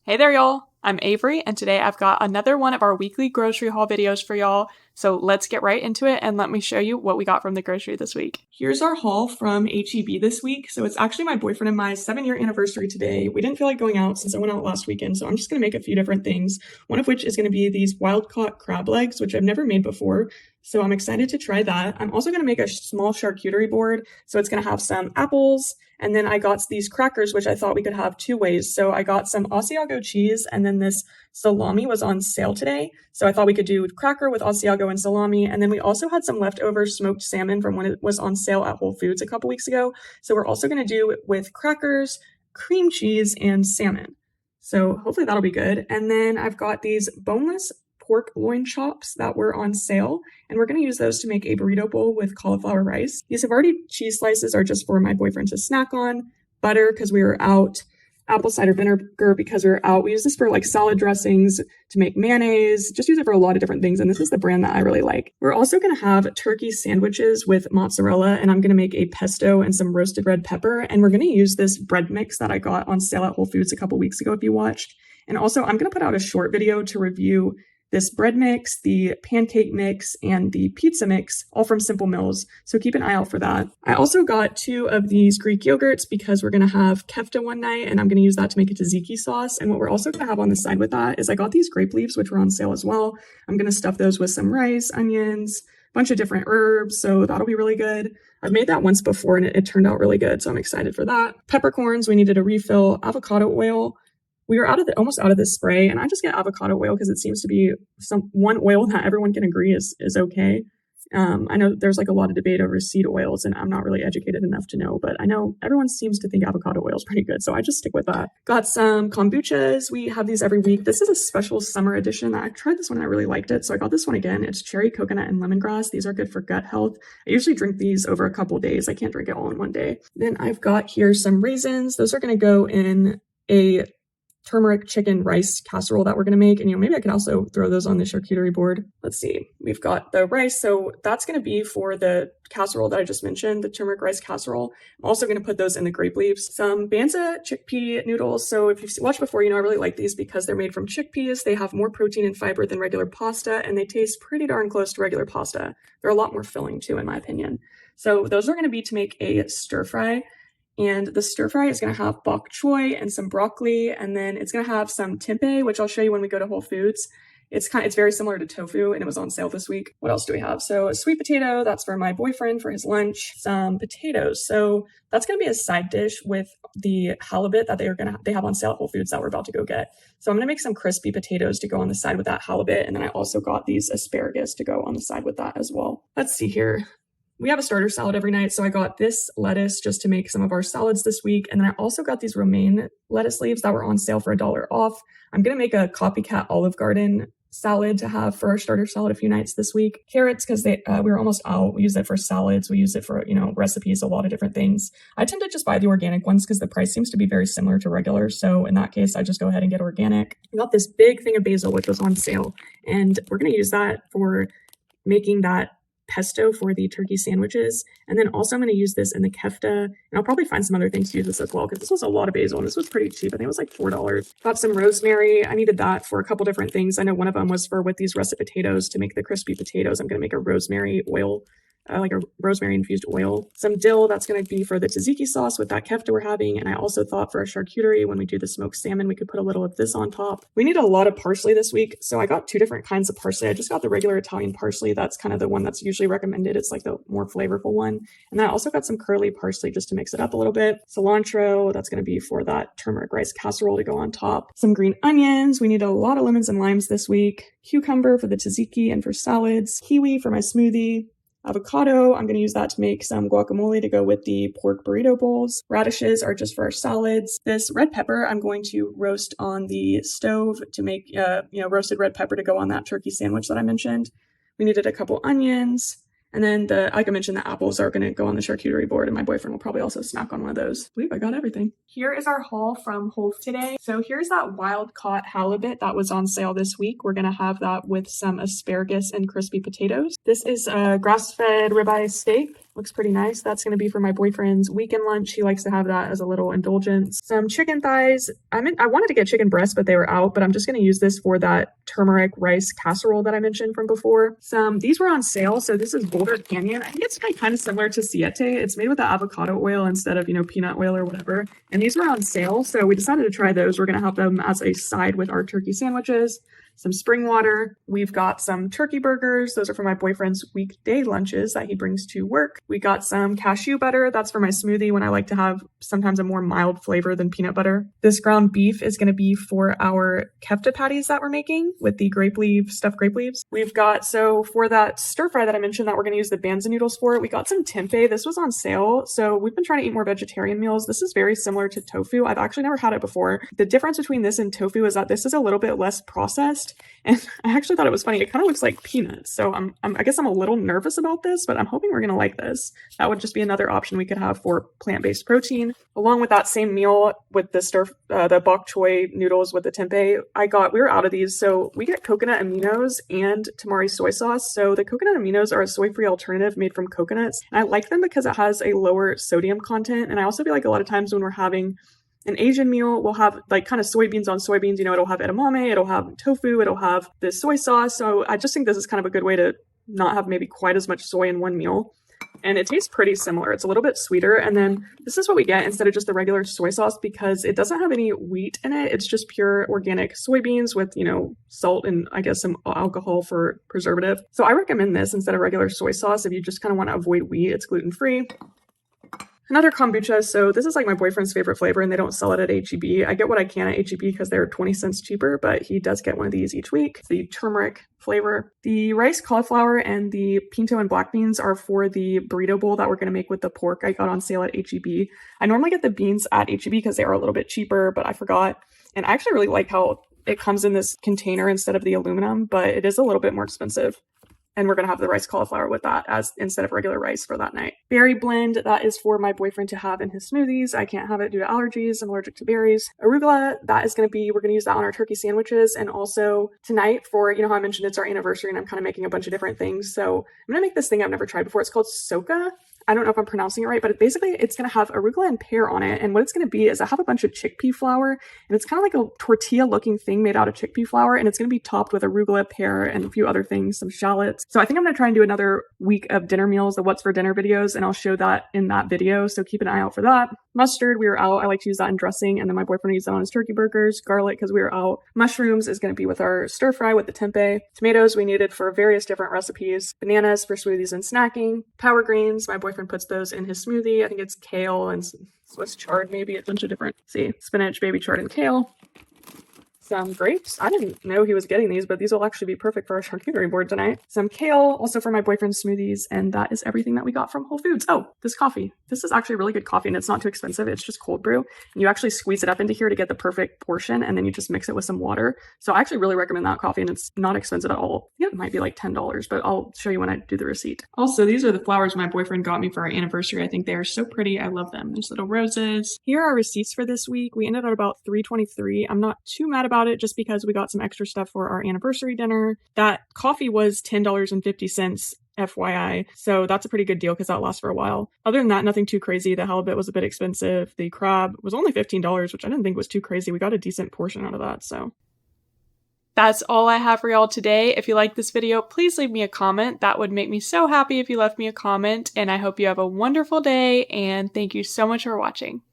Hey there, y'all. I'm Avery, and today I've got another one of our weekly grocery haul videos for y'all. So let's get right into it and let me show you what we got from the grocery this week. Here's our haul from HEB this week. So it's actually my boyfriend and my 7-year anniversary today. We didn't feel like going out since I went out last weekend, so I'm just going to make a few different things. One of which is going to be these wild-caught crab legs, which I've never made before. So I'm excited to try that. I'm also going to make a small charcuterie board. So it's going to have some apples, and then I got these crackers, which I thought we could have two ways. So I got some Asiago cheese, and then this salami was on sale today. So I thought we could do cracker with Asiago and salami. And then we also had some leftover smoked salmon from when it was on sale at Whole Foods a couple weeks ago. So we're also going to do it with crackers, cream cheese, and salmon. So hopefully that'll be good. And then I've got these boneless pork loin chops that were on sale, and we're going to use those to make a burrito bowl with cauliflower rice. These Havarti cheese slices are just for my boyfriend to snack on, butter because we were out, apple cider vinegar because we were out. We use this for like salad dressings, to make mayonnaise, just use it for a lot of different things, and this is the brand that I really like. We're also going to have turkey sandwiches with mozzarella, and I'm going to make a pesto and some roasted red pepper, and we're going to use this bread mix that I got on sale at Whole Foods a couple weeks ago if you watched. And also I'm going to put out a short video to review this bread mix, the pancake mix, and the pizza mix, all from Simple Mills. So keep an eye out for that. I also got 2 of these Greek yogurts because we're going to have kefta one night, and I'm going to use that to make a tzatziki sauce. And what we're also going to have on the side with that is I got these grape leaves, which were on sale as well. I'm going to stuff those with some rice, onions, a bunch of different herbs. So that'll be really good. I've made that once before, and it turned out really good. So I'm excited for that. Peppercorns, we needed a refill. Avocado oil. We were almost out of this spray, and I just get avocado oil because it seems to be one oil that everyone can agree is okay. I know there's like a lot of debate over seed oils, and I'm not really educated enough to know, but I know everyone seems to think avocado oil is pretty good, so I just stick with that. Got some kombuchas. We have these every week. This is a special summer edition. I tried this one and I really liked it, so I got this one again. It's cherry, coconut, and lemongrass. These are good for gut health. I usually drink these over a couple days. I can't drink it all in one day. Then I've got here some raisins. Those are going to go in a turmeric chicken rice casserole that we're going to make. And, maybe I could also throw those on the charcuterie board. Let's see. We've got the rice. So that's going to be for the casserole that I just mentioned, the turmeric rice casserole. I'm also going to put those in the grape leaves. Some Banza chickpea noodles. So if you've watched before, I really like these because they're made from chickpeas. They have more protein and fiber than regular pasta, and they taste pretty darn close to regular pasta. They're a lot more filling too, in my opinion. So those are going to be to make a stir fry. And the stir fry is going to have bok choy and some broccoli, and then it's going to have some tempeh, which I'll show you when we go to Whole Foods. It's very similar to tofu, and it was on sale this week. What else do we have? So a sweet potato, that's for my boyfriend for his lunch. Some potatoes. So that's going to be a side dish with the halibut that they have on sale at Whole Foods that we're about to go get. So I'm going to make some crispy potatoes to go on the side with that halibut, and then I also got these asparagus to go on the side with that as well. Let's see here. We have a starter salad every night, so I got this lettuce just to make some of our salads this week. And then I also got these romaine lettuce leaves that were on sale for $1 off. I'm going to make a copycat Olive Garden salad to have for our starter salad a few nights this week. Carrots, because we were almost out. We use it for salads. We use it for, recipes, a lot of different things. I tend to just buy the organic ones because the price seems to be very similar to regular. So in that case, I just go ahead and get organic. I got this big thing of basil, which was on sale, and we're going to use that for making that pesto for the turkey sandwiches. And then also I'm going to use this in the kefta, and I'll probably find some other things to use this as well because this was a lot of basil and this was pretty cheap. I think it was like $4. Got some rosemary. I needed that for a couple different things. I know one of them was for with these russet potatoes to make the crispy potatoes. I'm going to make a rosemary oil, like a rosemary infused oil. Some dill, that's going to be for the tzatziki sauce with that kefta we're having. And I also thought for a charcuterie, when we do the smoked salmon, we could put a little of this on top. We need a lot of parsley this week, so I got 2 different kinds of parsley. I just got the regular Italian parsley. That's kind of the one that's usually recommended. It's like the more flavorful one. And then I also got some curly parsley just to mix it up a little bit. Cilantro, that's going to be for that turmeric rice casserole to go on top. Some green onions. We need a lot of lemons and limes this week. Cucumber for the tzatziki and for salads. Kiwi for my smoothie. Avocado, I'm going to use that to make some guacamole to go with the pork burrito bowls. Radishes are just for our salads. This red pepper, I'm going to roast on the stove to make, roasted red pepper to go on that turkey sandwich that I mentioned. We needed a couple onions. And then, like I mentioned, the apples are going to go on the charcuterie board, and my boyfriend will probably also snack on one of those. I believe I got everything. Here is our haul from Whole today. So here's that wild-caught halibut that was on sale this week. We're going to have that with some asparagus and crispy potatoes. This is a grass-fed ribeye steak. Looks pretty nice. That's going to be for my boyfriend's weekend lunch. He likes to have that as a little indulgence. Some chicken thighs. I wanted to get chicken breasts, but they were out, but I'm just going to use this for that turmeric rice casserole that I mentioned from before. These were on sale. So this is Boulder Canyon. I think it's kind of similar to Siete. It's made with the avocado oil instead of, peanut oil or whatever. And these were on sale. So we decided to try those. We're going to have them as a side with our turkey sandwiches. Some spring water. We've got some turkey burgers. Those are for my boyfriend's weekday lunches that he brings to work. We got some cashew butter. That's for my smoothie when I like to have sometimes a more mild flavor than peanut butter. This ground beef is going to be for our kefta patties that we're making with the stuffed grape leaves. We've got, so for that stir fry that I mentioned that we're going to use the Banza noodles for, we got some tempeh. This was on sale. So we've been trying to eat more vegetarian meals. This is very similar to tofu. I've actually never had it before. The difference between this and tofu is that this is a little bit less processed. And I actually thought it was funny. It kind of looks like peanuts. So I guess I'm a little nervous about this, but I'm hoping we're going to like this. That would just be another option we could have for plant-based protein. Along with that same meal with the bok choy noodles with the tempeh, we were out of these. So we get coconut aminos and tamari soy sauce. So the coconut aminos are a soy-free alternative made from coconuts. And I like them because it has a lower sodium content. And I also feel like a lot of times when we're having an Asian meal, we'll have like kind of soybeans on soybeans, it'll have edamame, it'll have tofu, it'll have this soy sauce. So I just think this is kind of a good way to not have maybe quite as much soy in one meal. And it tastes pretty similar. It's a little bit sweeter. And then this is what we get instead of just the regular soy sauce because it doesn't have any wheat in it. It's just pure organic soybeans with, salt and I guess some alcohol for preservative. So I recommend this instead of regular soy sauce if you just kind of want to avoid wheat. It's gluten-free. Another kombucha. So this is like my boyfriend's favorite flavor and they don't sell it at H-E-B. I get what I can at H-E-B because they're 20 cents cheaper, but he does get one of these each week. The turmeric flavor. The rice, cauliflower, and the pinto and black beans are for the burrito bowl that we're going to make with the pork I got on sale at H-E-B. I normally get the beans at H-E-B because they are a little bit cheaper, but I forgot. And I actually really like how it comes in this container instead of the aluminum, but it is a little bit more expensive. And we're going to have the rice cauliflower with that instead of regular rice for that night. Berry blend, that is for my boyfriend to have in his smoothies. I can't have it due to allergies. I'm allergic to berries. Arugula, we're going to use that on our turkey sandwiches. And also tonight for, how I mentioned it's our anniversary and I'm kind of making a bunch of different things. So I'm going to make this thing I've never tried before. It's called soca. I don't know if I'm pronouncing it right, but it's going to have arugula and pear on it. And what it's going to be is I have a bunch of chickpea flour and it's kind of like a tortilla looking thing made out of chickpea flour. And it's going to be topped with arugula, pear, and a few other things, some shallots. So I think I'm going to try and do another week of dinner meals, the what's for dinner videos, and I'll show that in that video. So keep an eye out for that. Mustard, we were out. I like to use that in dressing. And then my boyfriend used that on his turkey burgers. Garlic, because we were out. Mushrooms is going to be with our stir fry with the tempeh. Tomatoes we needed for various different recipes. Bananas for smoothies and snacking. Power greens, my boyfriend puts those in his smoothie. I think it's kale and Swiss chard, maybe a bunch of different, spinach, baby chard, and kale. Some grapes. I didn't know he was getting these, but these will actually be perfect for our charcuterie board tonight. Some kale, also for my boyfriend's smoothies, and that is everything that we got from Whole Foods. Oh, this coffee. This is actually really good coffee, and it's not too expensive. It's just cold brew, and you actually squeeze it up into here to get the perfect portion, and then you just mix it with some water. So I actually really recommend that coffee, and it's not expensive at all. I think it might be like $10, but I'll show you when I do the receipt. Also, these are the flowers my boyfriend got me for our anniversary. I think they are so pretty. I love them. There's little roses. Here are our receipts for this week. We ended at about $3.23. I'm not too mad about it just because we got some extra stuff for our anniversary dinner. That coffee was $10.50 FYI. So that's a pretty good deal because that lasts for a while. Other than that, nothing too crazy. The halibut was a bit expensive. The crab was only $15, which I didn't think was too crazy. We got a decent portion out of that. So that's all I have for y'all today. If you like this video, please leave me a comment. That would make me so happy if you left me a comment. And I hope you have a wonderful day. And thank you so much for watching.